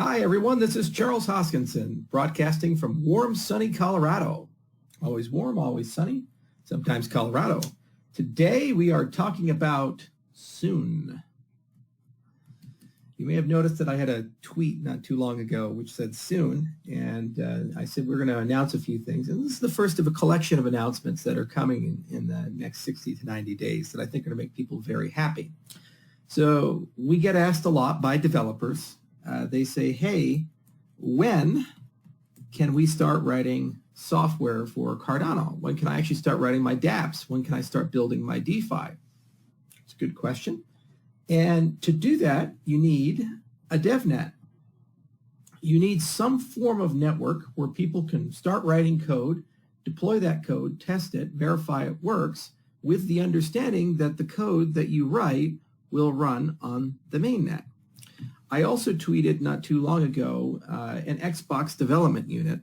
Hi, everyone. This is Charles Hoskinson, broadcasting from warm, sunny Colorado. Always warm, always sunny, sometimes Colorado. Today, we are talking about soon. You may have noticed that I had a tweet not too long ago which said soon, and I said we're going to announce a few things. And this is the first of a collection of announcements that are coming in the next 60 to 90 days that I think are going to make people very happy. So we get asked a lot by developers. They say, hey, when can we start writing software for Cardano? When can I actually start writing my dApps? When can I start building my DeFi? It's a good question. And to do that, you need a DevNet. You need some form of network where people can start writing code, deploy that code, test it, verify it works, with the understanding that the code that you write will run on the mainnet. I also tweeted not too long ago an Xbox development unit.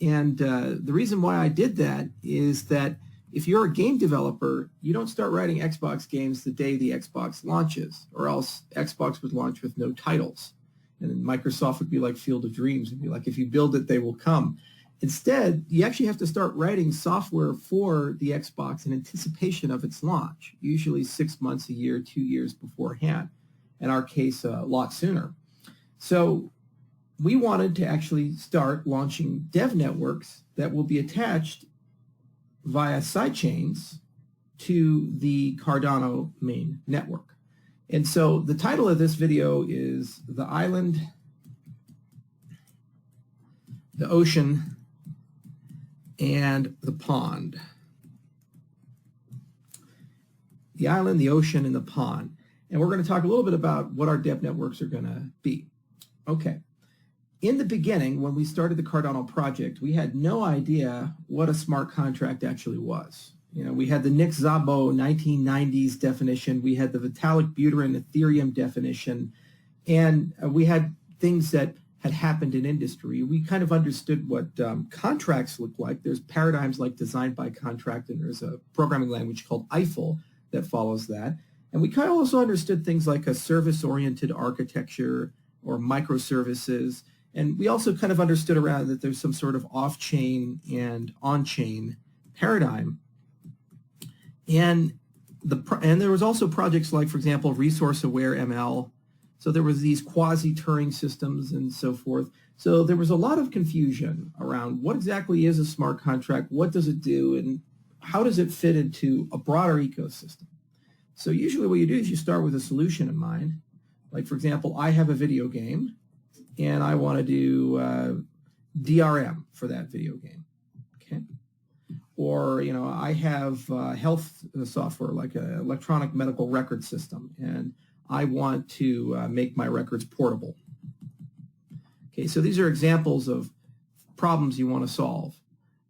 And the reason why I did that is that if you're a game developer, you don't start writing Xbox games the day the Xbox launches, or else Xbox would launch with no titles. And then Microsoft would be like Field of Dreams. It'd be like, if you build it, they will come. Instead, you actually have to start writing software for the Xbox in anticipation of its launch, usually 6 months, a year, 2 years beforehand. In our case, a lot sooner. So we wanted to actually start launching dev networks that will be attached via sidechains to the Cardano main network. And so the title of this video is The Island, the Ocean, and the Pond. The island, the ocean, and the pond. And we're going to talk a little bit about what our dev networks are going to be. Okay. In the beginning, when we started the Cardano project, we had no idea what a smart contract actually was. You know, we had the Nick Szabo 1990s definition. We had the Vitalik Buterin Ethereum definition. And we had things that had happened in industry. We kind of understood what contracts look like. There's paradigms like designed by contract, and there's a programming language called Eiffel that follows that. And we kind of also understood things like a service-oriented architecture or microservices. And we also kind of understood around that there's some sort of off-chain and on-chain paradigm. And there was also projects like, for example, resource-aware ML. So there was these quasi-Turing systems and so forth. So there was a lot of confusion around what exactly is a smart contract, what does it do, and how does it fit into a broader ecosystem. So usually what you do is you start with a solution in mind. Like, for example, I have a video game, and I want to do DRM for that video game. Okay. Or, you know, I have health software, like an electronic medical record system, and I want to make my records portable. Okay, so these are examples of problems you want to solve.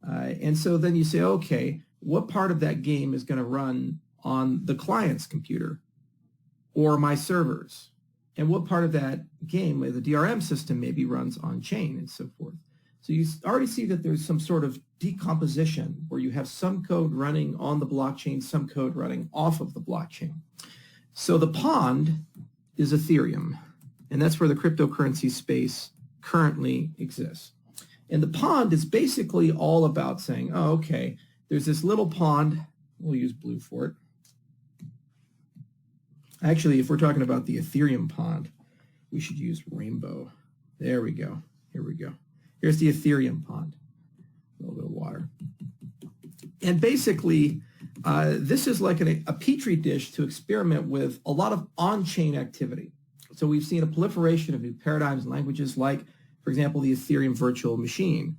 And so then you say, okay, what part of that game is going to run on the client's computer or my servers? And what part of that game, the DRM system, maybe runs on chain and so forth. So you already see that there's some sort of decomposition where you have some code running on the blockchain, some code running off of the blockchain. So the pond is Ethereum, and that's where the cryptocurrency space currently exists. And the pond is basically all about saying, oh, okay, there's this little pond. We'll use blue for it. Actually, if we're talking about the Ethereum pond, we should use rainbow. There we go. Here we go. Here's the Ethereum pond. A little bit of water. And basically, this is like a petri dish to experiment with a lot of on-chain activity. So we've seen a proliferation of new paradigms and languages like, for example, the Ethereum virtual machine.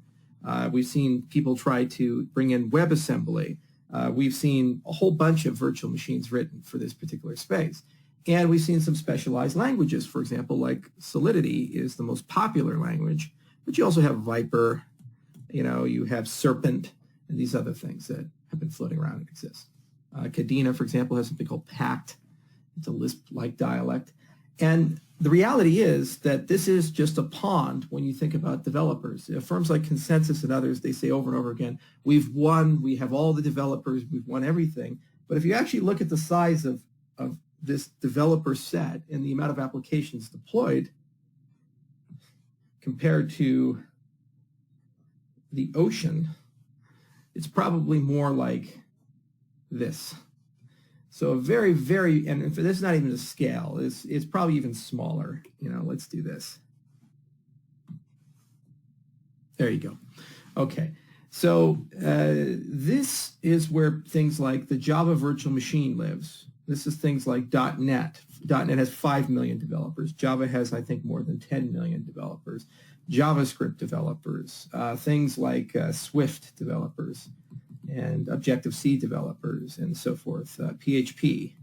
We've seen people try to bring in WebAssembly. We've seen a whole bunch of virtual machines written for this particular space. And we've seen some specialized languages, for example, like Solidity is the most popular language, but you also have Viper, you know, you have Serpent, and these other things that have been floating around and exist. Cadena, for example, has something called Pact. It's a Lisp-like dialect. And the reality is that this is just a pond when you think about developers. Firms like Consensus and others, they say over and over again, we've won, we have all the developers, we've won everything. But if you actually look at the size of this developer set and the amount of applications deployed, compared to the ocean, it's probably more like this. So a very, very, and this is not even a scale, it's probably even smaller. You know, let's do this. There you go. Okay, so this is where things like the Java virtual machine lives. This is things like .NET. .NET has 5 million developers. Java has, I think, more than 10 million developers. JavaScript developers, things like Swift developers, and Objective-C developers, and so forth, PHP,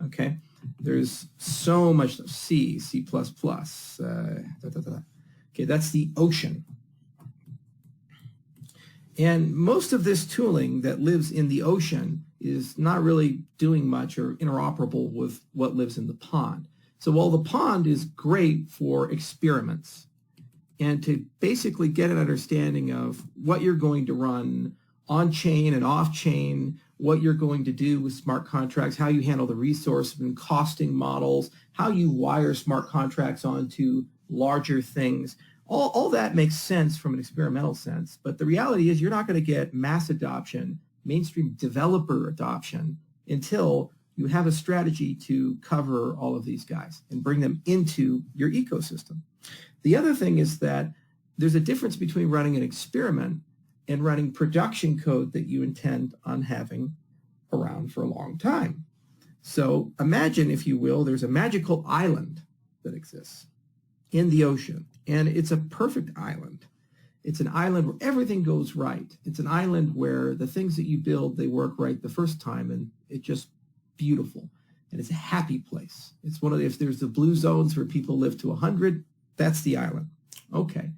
okay? There's so much stuff, C, C++, Okay, that's the ocean. And most of this tooling that lives in the ocean is not really doing much or interoperable with what lives in the pond. So while the pond is great for experiments and to basically get an understanding of what you're going to run on-chain and off-chain, what you're going to do with smart contracts, how you handle the resource and costing models, how you wire smart contracts onto larger things, all that makes sense from an experimental sense. But the reality is you're not going to get mass adoption, mainstream developer adoption, until you have a strategy to cover all of these guys and bring them into your ecosystem. The other thing is that there's a difference between running an experiment and running production code that you intend on having around for a long time. So imagine, if you will, there's a magical island that exists in the ocean, and it's a perfect island. It's an island where everything goes right. It's an island where the things that you build, they work right the first time, and it's just beautiful. And it's a happy place. It's one of the, if there's the blue zones where people live to 100, that's the island. Okay,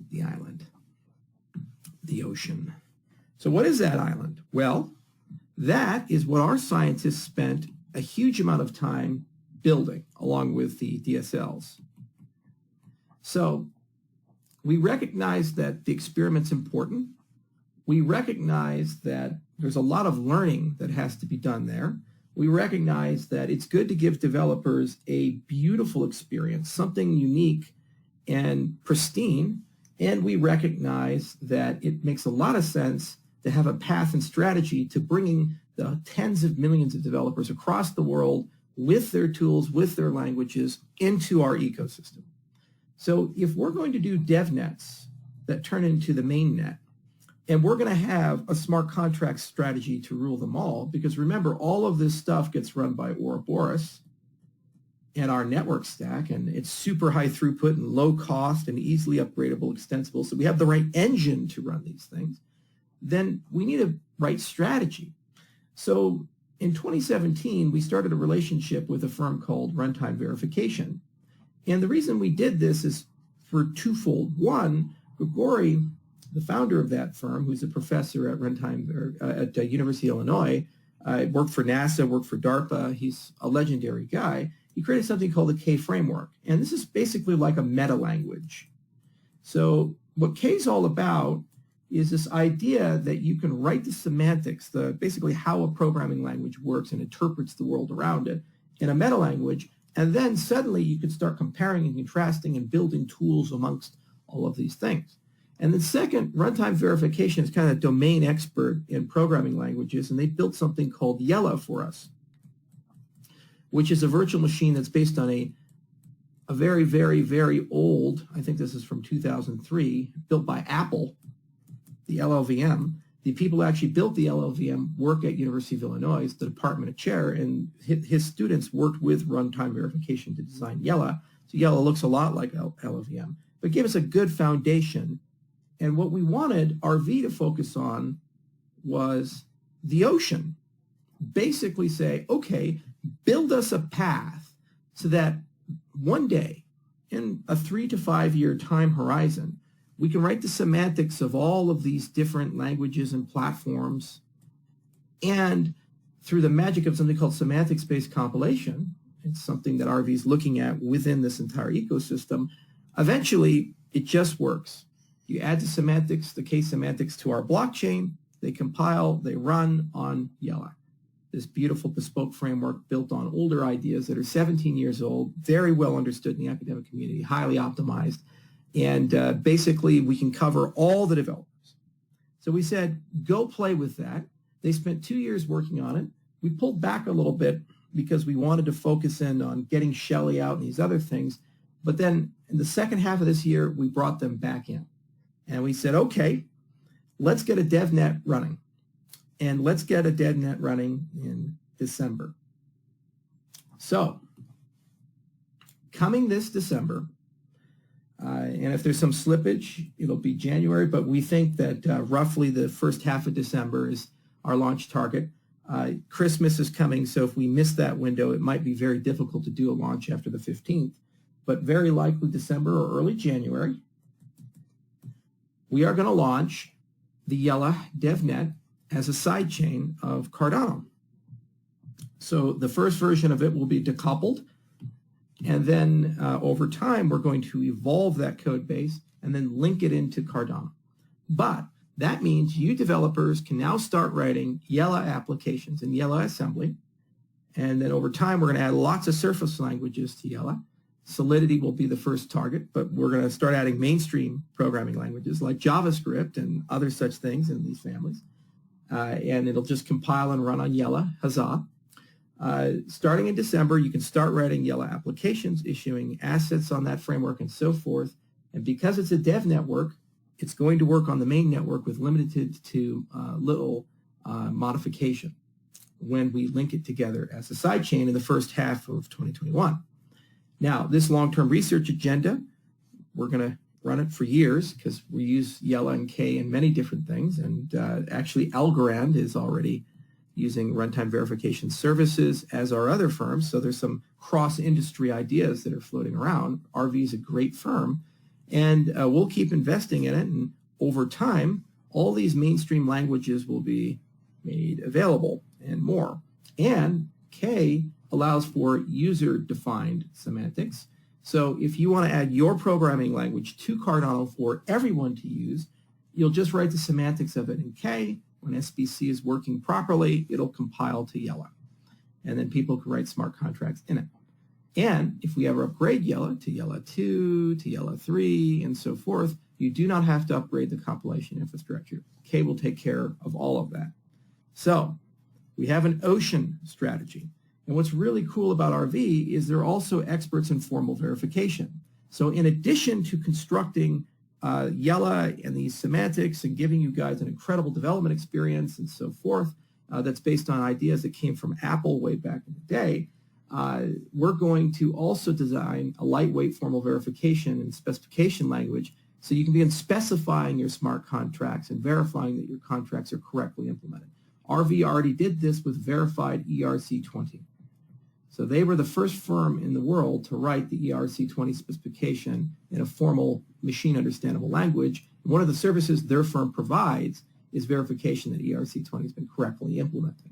the island, the ocean. So what is that island? Well, that is what our scientists spent a huge amount of time building, along with the DSLs. So we recognize that the experiment's important. We recognize that there's a lot of learning that has to be done there. We recognize that it's good to give developers a beautiful experience, something unique and pristine. And we recognize that it makes a lot of sense to have a path and strategy to bringing the tens of millions of developers across the world with their tools, with their languages, into our ecosystem. So if we're going to do dev nets that turn into the main net, and we're going to have a smart contract strategy to rule them all, because remember, all of this stuff gets run by Ouroboros and our network stack, and it's super high throughput and low cost and easily upgradable, extensible, so we have the right engine to run these things, then we need a right strategy. So in 2017, we started a relationship with a firm called Runtime Verification. And the reason we did this is for twofold. One, Grigori, the founder of that firm, who's a professor at at University of Illinois, worked for NASA, worked for DARPA. He's a legendary guy. He created something called the K framework. And this is basically like a meta language. So what K is all about is this idea that you can write the semantics, basically how a programming language works and interprets the world around it in a meta language. And then suddenly you can start comparing and contrasting and building tools amongst all of these things. And then second, Runtime Verification is kind of a domain expert in programming languages, and they built something called Yella for us, which is a virtual machine that's based on a very, very, very old, I think this is from 2003, built by Apple, the LLVM. The people who actually built the LLVM work at University of Illinois, the department of chair, and his students worked with Runtime Verification to design Yella. So Yella looks a lot like LLVM, but gave us a good foundation. And what we wanted RV to focus on was the ocean. Basically say, okay, build us a path so that one day, in a 3 to 5 year time horizon, we can write the semantics of all of these different languages and platforms, and through the magic of something called semantics-based compilation, it's something that RV is looking at within this entire ecosystem, eventually it just works. You add the semantics, the case semantics to our blockchain, they compile, they run on Yella, this beautiful bespoke framework built on older ideas that are 17 years old, very well understood in the academic community, highly optimized. And basically, we can cover all the developers. So we said, go play with that. They spent 2 years working on it. We pulled back a little bit because we wanted to focus in on getting Shelley out and these other things. But then in the second half of this year, we brought them back in. And we said, okay, let's get a DevNet running. And let's get a DevNet running in December. So coming this December, and if there's some slippage, it'll be January, but we think that roughly the first half of December is our launch target. Christmas is coming, so if we miss that window, it might be very difficult to do a launch after the 15th, but very likely December or early January. We are going to launch the Yella DevNet as a sidechain of Cardano. So the first version of it will be decoupled. And then over time, we're going to evolve that code base and then link it into Cardano. But that means you developers can now start writing Yella applications in Yella assembly. And then over time, we're going to add lots of surface languages to Yella. Solidity will be the first target, but we're going to start adding mainstream programming languages like JavaScript and other such things in these families. And it'll just compile and run on Yella, huzzah. Starting in December, you can start writing Yella applications, issuing assets on that framework and so forth. And because it's a dev network, it's going to work on the main network with limited to little modification when we link it together as a sidechain in the first half of 2021. Now, this long-term research agenda, we're going to run it for years because we use Yella and K in many different things. And actually, Algorand is already using runtime verification services as are other firms. So there's some cross-industry ideas that are floating around. RV is a great firm, and we'll keep investing in it. And over time, all these mainstream languages will be made available and more. And K allows for user-defined semantics. So if you want to add your programming language to Cardano for everyone to use, you'll just write the semantics of it in K. When SBC is working properly, it'll compile to Yella. And then people can write smart contracts in it. And if we ever upgrade Yella to Yella 2, to Yella 3, and so forth, you do not have to upgrade the compilation infrastructure. K will take care of all of that. So we have an ocean strategy. And what's really cool about RV is they're also experts in formal verification. So in addition to constructing Yella and these semantics and giving you guys an incredible development experience and so forth that's based on ideas that came from Apple way back in the day, we're going to also design a lightweight formal verification and specification language so you can begin specifying your smart contracts and verifying that your contracts are correctly implemented. RV already did this with verified ERC20. So they were the first firm in the world to write the ERC20 specification in a formal machine understandable language. And one of the services their firm provides is verification that ERC20 has been correctly implemented.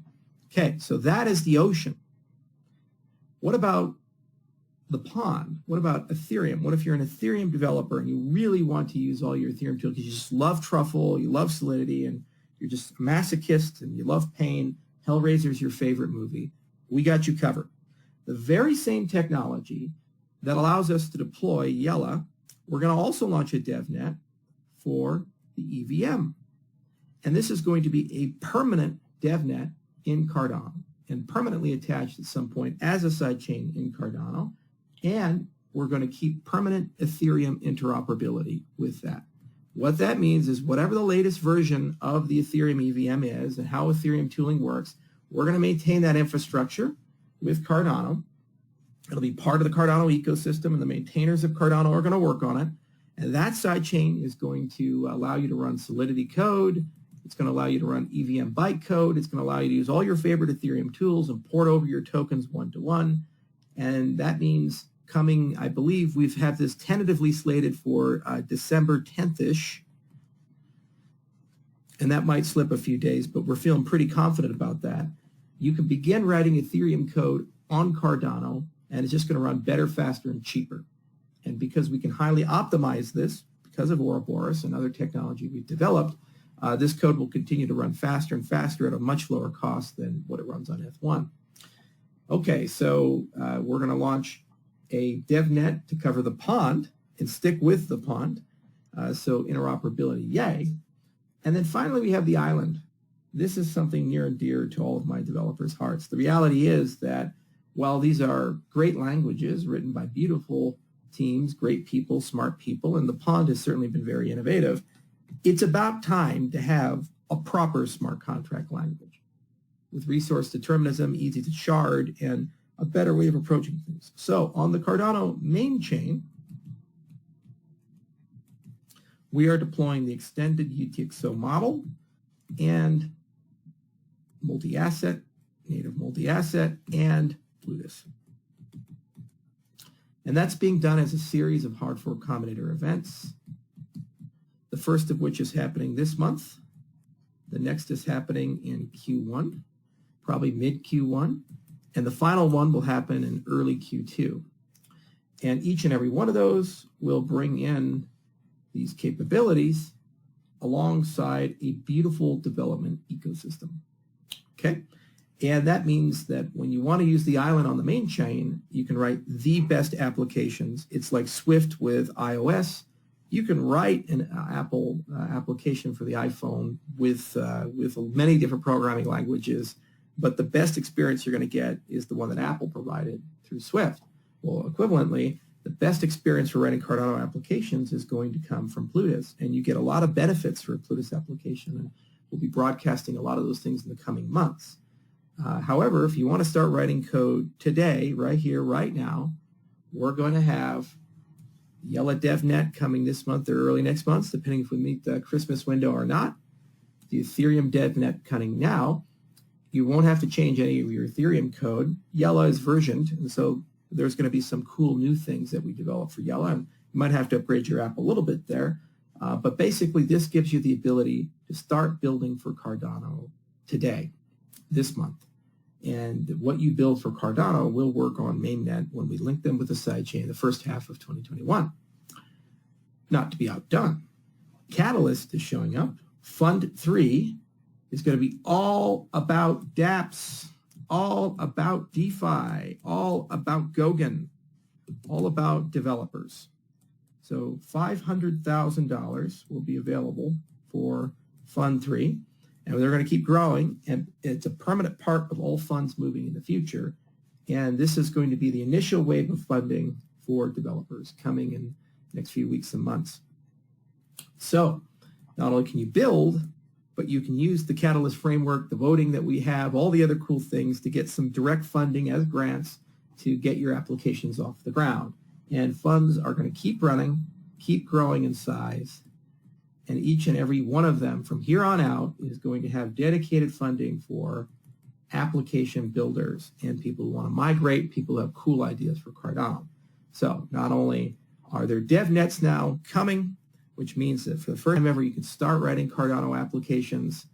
Okay, so that is the ocean. What about the pond? What about Ethereum? What if you're an Ethereum developer and you really want to use all your Ethereum tools? You just love Truffle, you love Solidity, and you're just a masochist and you love pain. Hellraiser's your favorite movie. We got you covered. The very same technology that allows us to deploy Yella, we're going to also launch a DevNet for the EVM. And this is going to be a permanent DevNet in Cardano and permanently attached at some point as a sidechain in Cardano. And we're going to keep permanent Ethereum interoperability with that. What that means is whatever the latest version of the Ethereum EVM is and how Ethereum tooling works, we're going to maintain that infrastructure with Cardano. It'll be part of the Cardano ecosystem, and the maintainers of Cardano are going to work on it. And that sidechain is going to allow you to run Solidity code. It's going to allow you to run EVM bytecode. It's going to allow you to use all your favorite Ethereum tools and port over your tokens one-to-one. And that means coming, I believe we've had this tentatively slated for December 10th-ish. And that might slip a few days, but we're feeling pretty confident about that. You can begin writing Ethereum code on Cardano, and it's just going to run better, faster, and cheaper. And because we can highly optimize this, because of Ouroboros and other technology we've developed, this code will continue to run faster and faster at a much lower cost than what it runs on F1. Okay, so we're going to launch a DevNet to cover the pond, and stick with the pond. So interoperability, yay. And then finally, we have the island. This is something near and dear to all of my developers' hearts. The reality is that while these are great languages written by beautiful teams, great people, smart people, and the pond has certainly been very innovative, it's about time to have a proper smart contract language with resource determinism, easy to shard, and a better way of approaching things. So on the Cardano main chain, we are deploying the extended UTXO model and multi-asset, native multi-asset, and Plutus. And that's being done as a series of hard fork combinator events, the first of which is happening this month. The next is happening in Q1, probably mid Q1, and the final one will happen in early Q2. And each and every one of those will bring in these capabilities alongside a beautiful development ecosystem. Okay? And that means that when you want to use the island on the main chain, you can write the best applications. It's like Swift with iOS. You can write an Apple application for the iPhone with many different programming languages, but the best experience you're going to get is the one that Apple provided through Swift. Well, equivalently, the best experience for writing Cardano applications is going to come from Plutus, and you get a lot of benefits for a Plutus application, and we'll be broadcasting a lot of those things in the coming months. However, if you want to start writing code today, right here, right now, we're going to have Yella DevNet coming this month or early next month, depending if we meet the Christmas window or not. The Ethereum DevNet coming now. You won't have to change any of your Ethereum code. Yella is versioned, and so there's going to be some cool new things that we develop for Yella, and you might have to upgrade your app a little bit there. But basically, this gives you the ability to start building for Cardano today, this month. And what you build for Cardano will work on mainnet when we link them with the sidechain the first half of 2021. Not to be outdone, Catalyst is showing up. Fund 3 is going to be all about dApps, all about DeFi, all about Goguen, all about developers. So $500,000 will be available for Fund 3. And they're going to keep growing, and it's a permanent part of all funds moving in the future. And this is going to be the initial wave of funding for developers coming in the next few weeks and months. So not only can you build, but you can use the Catalyst framework, the voting that we have, all the other cool things to get some direct funding as grants to get your applications off the ground. And funds are going to keep running, keep growing in size. And each and every one of them from here on out is going to have dedicated funding for application builders and people who want to migrate, people who have cool ideas for Cardano. So not only are there dev nets now coming, which means that for the first time ever you can start writing Cardano applications,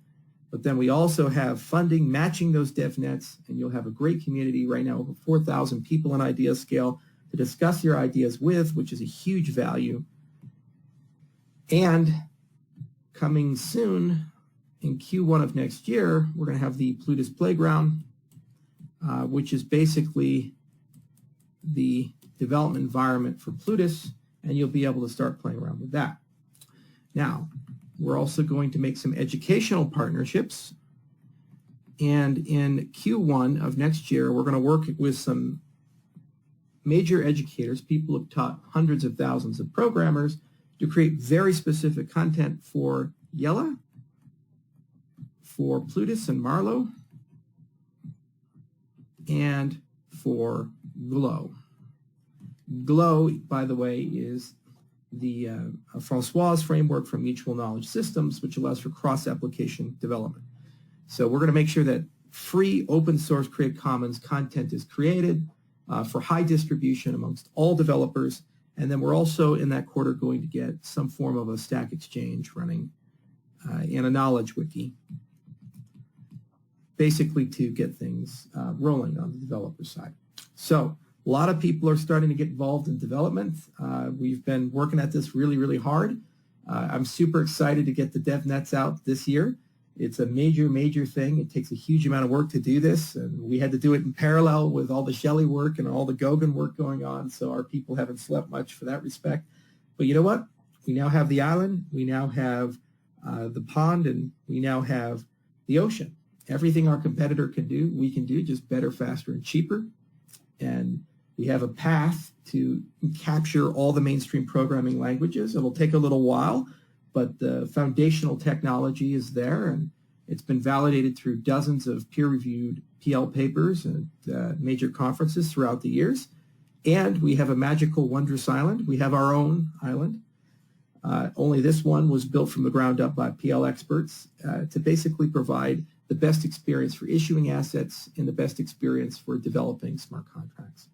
but then we also have funding matching those dev nets, and you'll have a great community right now, over 4,000 people on Idea Scale to discuss your ideas with, which is a huge value. And coming soon, in Q1 of next year, we're going to have the Plutus Playground, which is basically the development environment for Plutus, and you'll be able to start playing around with that. Now, we're also going to make some educational partnerships, and in Q1 of next year, we're going to work with some major educators, people who have taught hundreds of thousands of programmers, to create very specific content for Yella, for Plutus and Marlowe, and for Glow. Glow, by the way, is the Francois framework for mutual knowledge systems, which allows for cross-application development. So we're going to make sure that free open source Creative Commons content is created for high distribution amongst all developers. And then we're also in that quarter going to get some form of a Stack Exchange running and a knowledge wiki, basically to get things rolling on the developer side. So a lot of people are starting to get involved in development. We've been working at this really, really hard. I'm super excited to get the dev nets out this year. It's a major, major thing. It takes a huge amount of work to do this, and we had to do it in parallel with all the Shelley work and all the Goguen work going on, so our people haven't slept much for that respect. But you know what? We now have the island, we now have the pond, and we now have the ocean. Everything our competitor can do, we can do, just better, faster, and cheaper. And we have a path to capture all the mainstream programming languages. It'll take a little while, but the foundational technology is there, and it's been validated through dozens of peer-reviewed PL papers and major conferences throughout the years. And we have a magical, wondrous island. We have our own island. Only this one was built from the ground up by PL experts to basically provide the best experience for issuing assets and the best experience for developing smart contracts,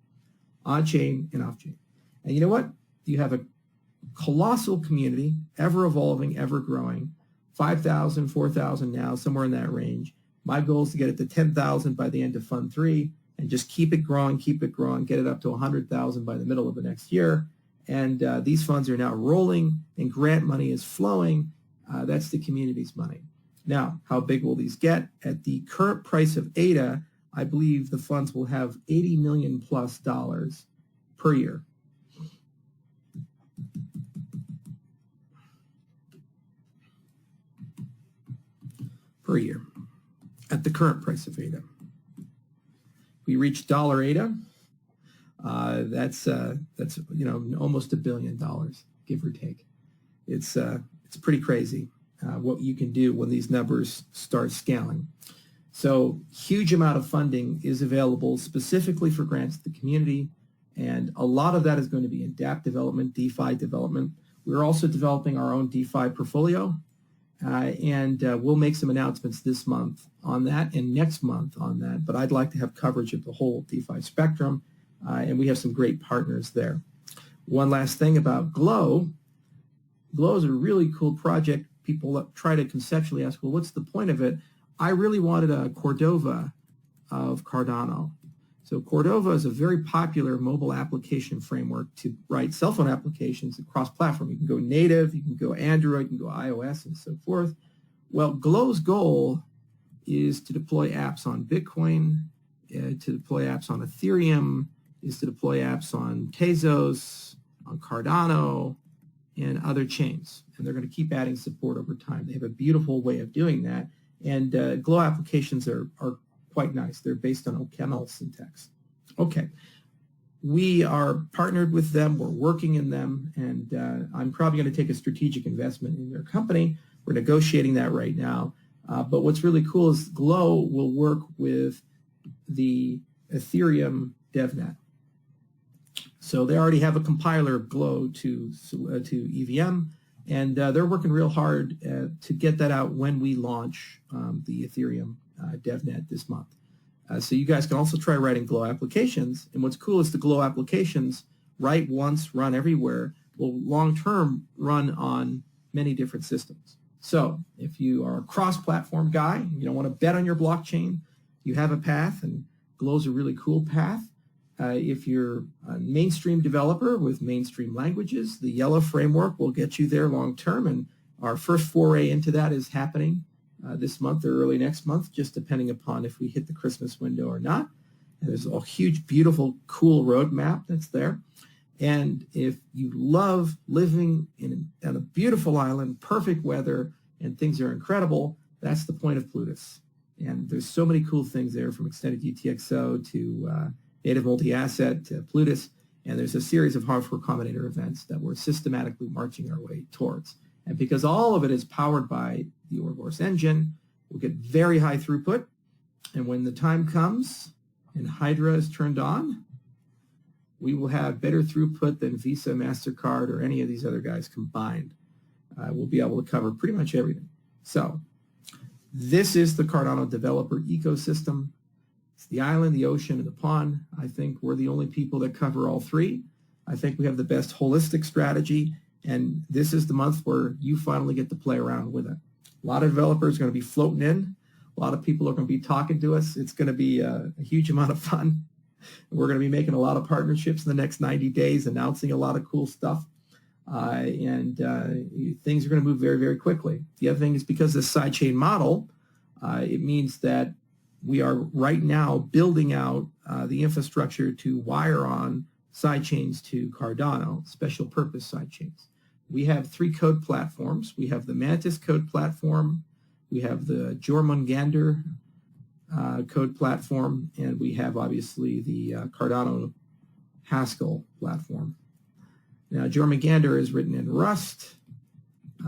on-chain and off-chain. And you know what? You have a colossal community, ever evolving, ever growing, 5,000, 4,000 now, somewhere in that range. My goal is to get it to 10,000 by the end of Fund 3 and just keep it growing, get it up to 100,000 by the middle of the next year. And these funds are now rolling and grant money is flowing. That's the community's money. Now, how big will these get? At the current price of ADA, I believe the funds will have $80 million plus per year. Per year at the current price of ADA. We reach dollar ADA. That's almost $1 billion, give or take. It's pretty crazy what you can do when these numbers start scaling. So huge amount of funding is available specifically for grants to the community, and a lot of that is going to be in dApp development, DeFi development. We're also developing our own DeFi portfolio, and we'll make some announcements this month on that and next month on that, but I'd like to have coverage of the whole DeFi spectrum, and we have some great partners there. One last thing about Glow. Glow is a really cool project. People try to conceptually ask, well, what's the point of it? I really wanted a Cordova of Cardano. So Cordova is a very popular mobile application framework to write cell phone applications across platform. You can go native, you can go Android, you can go iOS, and so forth. Well, Glow's goal is to deploy apps on Bitcoin, to deploy apps on Ethereum, is to deploy apps on Tezos, on Cardano, and other chains. And they're going to keep adding support over time. They have a beautiful way of doing that. And Glow applications are quite nice. They're based on OCaml syntax. Okay. We are partnered with them. We're working in them. And I'm probably going to take a strategic investment in their company. We're negotiating that right now. But what's really cool is Glow will work with the Ethereum DevNet. So they already have a compiler of Glow to EVM, and they're working real hard to get that out when we launch the Ethereum DevNet this month. So you guys can also try writing Glow applications, and what's cool is the Glow applications write once, run everywhere, will long-term run on many different systems. So if you are a cross-platform guy, you don't want to bet on your blockchain, you have a path, and Glow's a really cool path. If you're a mainstream developer with mainstream languages, the Yellow framework will get you there long term, and our first foray into that is happening this month or early next month, just depending upon if we hit the Christmas window or not. And there's a huge, beautiful, cool roadmap that's there. And if you love living on a beautiful island, perfect weather, and things are incredible, that's the point of Plutus. And there's so many cool things there, from extended UTXO to native multi-asset to Plutus, and there's a series of hardware combinator events that we're systematically marching our way towards. And because all of it is powered by the Ouroboros engine, we'll get very high throughput, and when the time comes and Hydra is turned on, we will have better throughput than Visa, MasterCard, or any of these other guys combined. We'll be able to cover pretty much everything. So this is the Cardano developer ecosystem. It's the island, the ocean, and the pond. I think we're the only people that cover all three. I think we have the best holistic strategy, and this is the month where you finally get to play around with it. A lot of developers are going to be floating in. A lot of people are going to be talking to us. It's going to be a huge amount of fun. We're going to be making a lot of partnerships in the next 90 days, announcing a lot of cool stuff. And things are going to move very, very quickly. The other thing is, because of this sidechain model, it means that we are right now building out the infrastructure to wire on sidechains to Cardano, special purpose sidechains. we have 3 code platforms. We have the Mantis code platform, we have the Jormungandr code platform, and we have obviously the Cardano Haskell platform. Now, Jormungandr is written in Rust.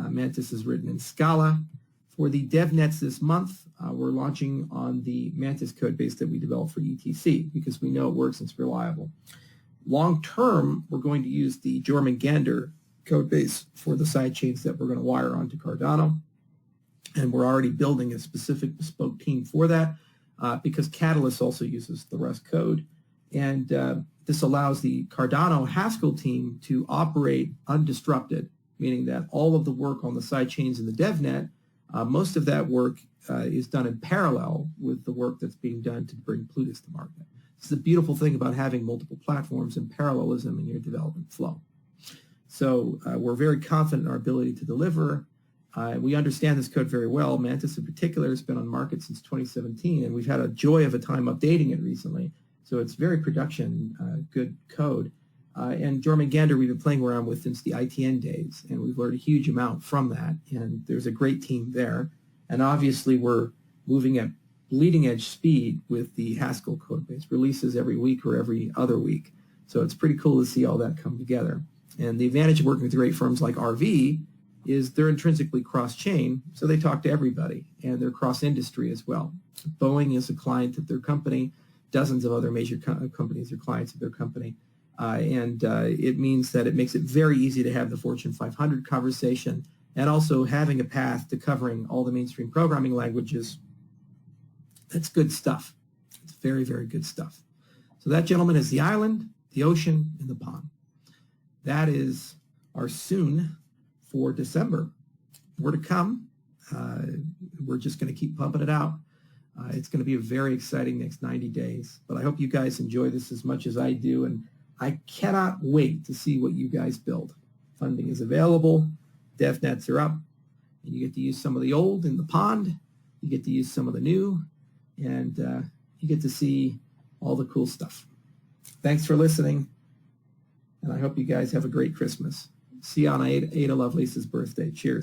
Mantis is written in Scala. For the DevNets this month, we're launching on the Mantis code base that we developed for ETC because we know it works and it's reliable. Long term, we're going to use the Jormungandr code base for the sidechains that we're going to wire onto Cardano. And we're already building a specific bespoke team for that because Catalyst also uses the Rust code. And this allows the Cardano Haskell team to operate undisrupted, meaning that all of the work on the sidechains in the DevNet, most of that work is done in parallel with the work that's being done to bring Plutus to market. This is the beautiful thing about having multiple platforms and parallelism in your development flow. So we're very confident in our ability to deliver. We understand this code very well. Mantis in particular has been on market since 2017, and we've had a joy of a time updating it recently. So it's very production good code. And Jormungandr we've been playing around with since the ITN days, and we've learned a huge amount from that, and there's a great team there. And obviously we're moving at bleeding edge speed with the Haskell code base, releases every week or every other week. So it's pretty cool to see all that come together. And the advantage of working with great firms like RV is they're intrinsically cross-chain, so they talk to everybody, and they're cross-industry as well. Boeing is a client of their company, dozens of other major companies are clients of their company. It means that it makes it very easy to have the Fortune 500 conversation and also having a path to covering all the mainstream programming languages. That's good stuff. It's very, very good stuff. So that, gentlemen, is the island, the ocean, and the pond. That is our soon for December. More to come. We're just going to keep pumping it out. It's going to be a very exciting next 90 days. But I hope you guys enjoy this as much as I do, and I cannot wait to see what you guys build. Funding is available. DevNets are up. And you get to use some of the old in the pond. You get to use some of the new. And you get to see all the cool stuff. Thanks for listening. And I hope you guys have a great Christmas. See you on Ada Lovelace's birthday. Cheers.